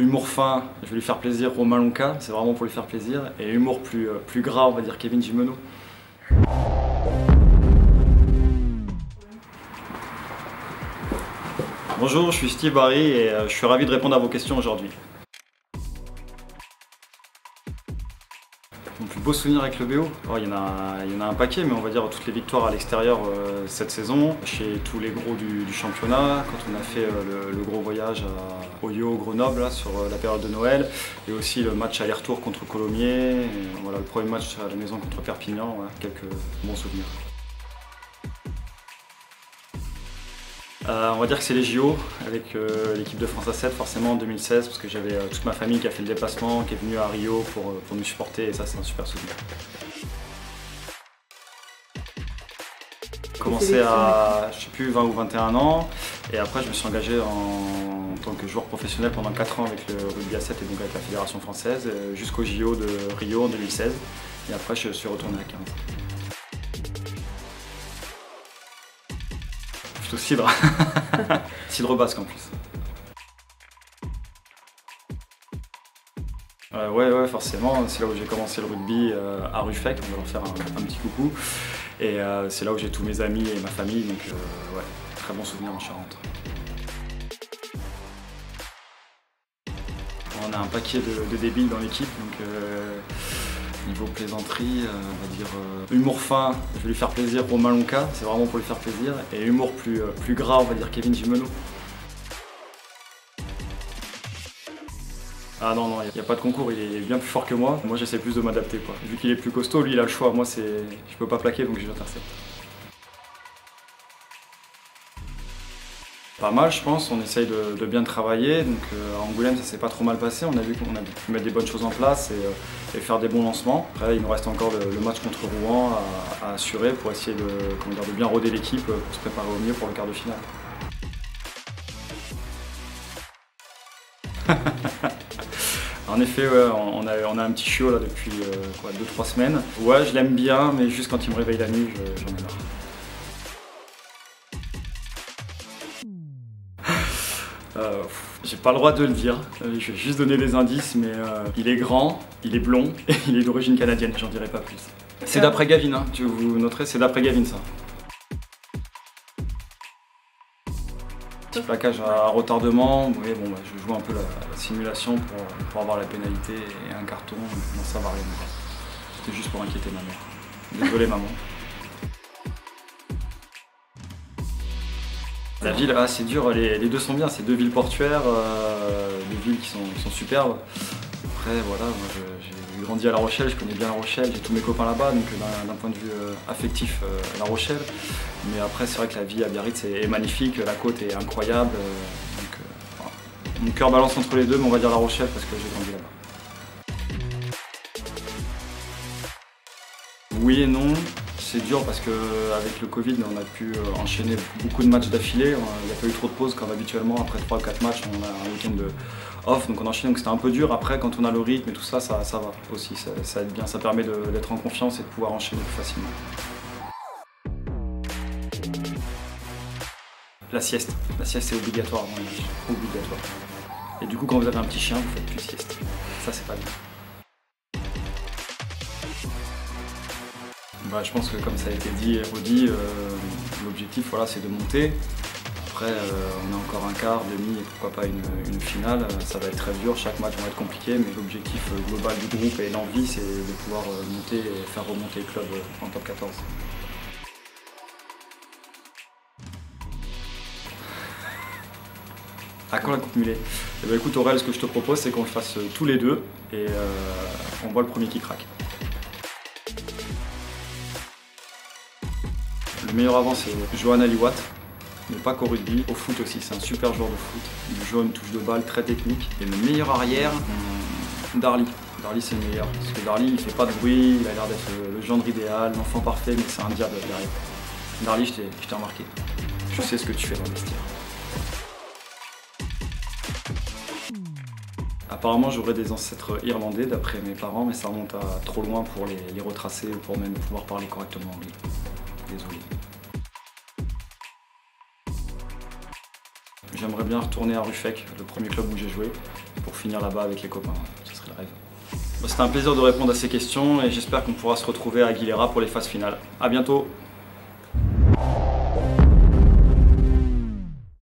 Humour fin, je vais lui faire plaisir, Romain Lonca, c'est vraiment pour lui faire plaisir. Et humour plus gras, on va dire Kevin Gimeno. Bonjour, je suis Steve Barry et je suis ravi de répondre à vos questions aujourd'hui. Mon plus beau souvenir avec le BO, il y en a un paquet, mais on va dire toutes les victoires à l'extérieur cette saison, chez tous les gros du championnat, quand on a fait le gros voyage à Oyo, Grenoble, là, sur la période de Noël, et aussi le match aller-retour contre Colomiers, et, voilà, le premier match à la maison contre Perpignan, voilà, quelques bons souvenirs. On va dire que c'est les JO avec l'équipe de France A7 forcément en 2016 parce que j'avais toute ma famille qui a fait le déplacement, qui est venue à Rio pour nous supporter et ça c'est un super souvenir. J'ai commencé à, je sais plus, 20 ou 21 ans et après je me suis engagé en tant que joueur professionnel pendant 4 ans avec le rugby A7 et donc avec la fédération française jusqu'au JO de Rio en 2016 et après je suis retourné à 15. Plutôt cidre. Cidre basque en plus. Ouais, forcément, c'est là où j'ai commencé le rugby à Ruffec, on va leur faire un petit coucou. Et c'est là où j'ai tous mes amis et ma famille, donc ouais, très bon souvenir en Charente. On a un paquet de débiles dans l'équipe, donc niveau plaisanterie, on va dire humour fin, je vais lui faire plaisir, Romain Lonca, c'est vraiment pour lui faire plaisir. Et humour plus gras, on va dire Kevin Gimeno. Ah non, il n'y a pas de concours, il est bien plus fort que moi. Moi j'essaie plus de m'adapter quoi. Vu qu'il est plus costaud, lui il a le choix, moi je peux pas plaquer donc j'intercepte. Pas mal je pense, on essaye de bien travailler, donc à Angoulême ça s'est pas trop mal passé, on a vu qu'on a pu mettre des bonnes choses en place et faire des bons lancements. Après il nous reste encore le match contre Rouen à assurer pour essayer de bien rôder l'équipe pour se préparer au mieux pour le quart de finale. En effet, ouais, on a un petit chiot là depuis 2-3 semaines. Ouais, je l'aime bien, mais juste quand il me réveille la nuit, j'en ai marre. J'ai pas le droit de le dire, je vais juste donner des indices, mais il est grand, il est blond et il est d'origine canadienne, j'en dirai pas plus. C'est d'après Gavin, hein, vous noterez, c'est d'après Gavin ça. Petit plaquage à retardement, oui, bon, je joue un peu la simulation pour avoir la pénalité et un carton, non ça va rien. C'était juste pour inquiéter ma mère. Désolé maman. La ville, c'est dur, les deux sont bien, c'est deux villes portuaires, des villes qui sont superbes. Après voilà, moi j'ai grandi à La Rochelle, je connais bien La Rochelle, j'ai tous mes copains là-bas, donc d'un point de vue affectif, La Rochelle. Mais après c'est vrai que la vie à Biarritz est magnifique, la côte est incroyable. Voilà. Mon cœur balance entre les deux, mais on va dire La Rochelle parce que j'ai grandi là-bas. Oui et non. C'est dur parce qu'avec le Covid, on a pu enchaîner beaucoup de matchs d'affilée. Il n'y a pas eu trop de pauses comme habituellement. Après 3 ou 4 matchs, on a un week-end de off, donc on enchaîne. Donc c'était un peu dur. Après, quand on a le rythme et tout ça, ça va aussi. Ça aide bien, ça permet d'être en confiance et de pouvoir enchaîner plus facilement. La sieste c'est obligatoire dans les matchs. Obligatoire. Et du coup, quand vous avez un petit chien, vous faites plus de sieste. Ça, c'est pas bien. Bah, je pense que comme ça a été dit et redit, l'objectif voilà, c'est de monter. Après on a encore un quart, demi et pourquoi pas une finale. Ça va être très dur, chaque match va être compliqué, mais l'objectif global du groupe et l'envie c'est de pouvoir monter et faire remonter le club en top 14. À quand la Coupe Mulet? Eh ben, écoute Aurel, ce que je te propose c'est qu'on le fasse tous les deux et on voit le premier qui craque. Le meilleur avant c'est Johan Aliwat, mais pas qu'au rugby, au foot aussi, c'est un super joueur de foot. Il joue une touche de balle très technique. Et le meilleur arrière, Darly. Darly c'est le meilleur, parce que Darly il fait pas de bruit, il a l'air d'être le gendre idéal, l'enfant parfait, mais c'est un diable derrière. Darly, je t'ai remarqué. Je sais ce que tu fais dans le vestiaire. Apparemment j'aurais des ancêtres irlandais d'après mes parents, mais ça remonte à trop loin pour les retracer ou pour même pouvoir parler correctement anglais. Désolé. J'aimerais bien retourner à Ruffec, le premier club où j'ai joué. pour finir là-bas avec les copains. Ce serait le rêve. C'était un plaisir de répondre à ces questions et j'espère qu'on pourra se retrouver à Aguilera pour les phases finales. A bientôt!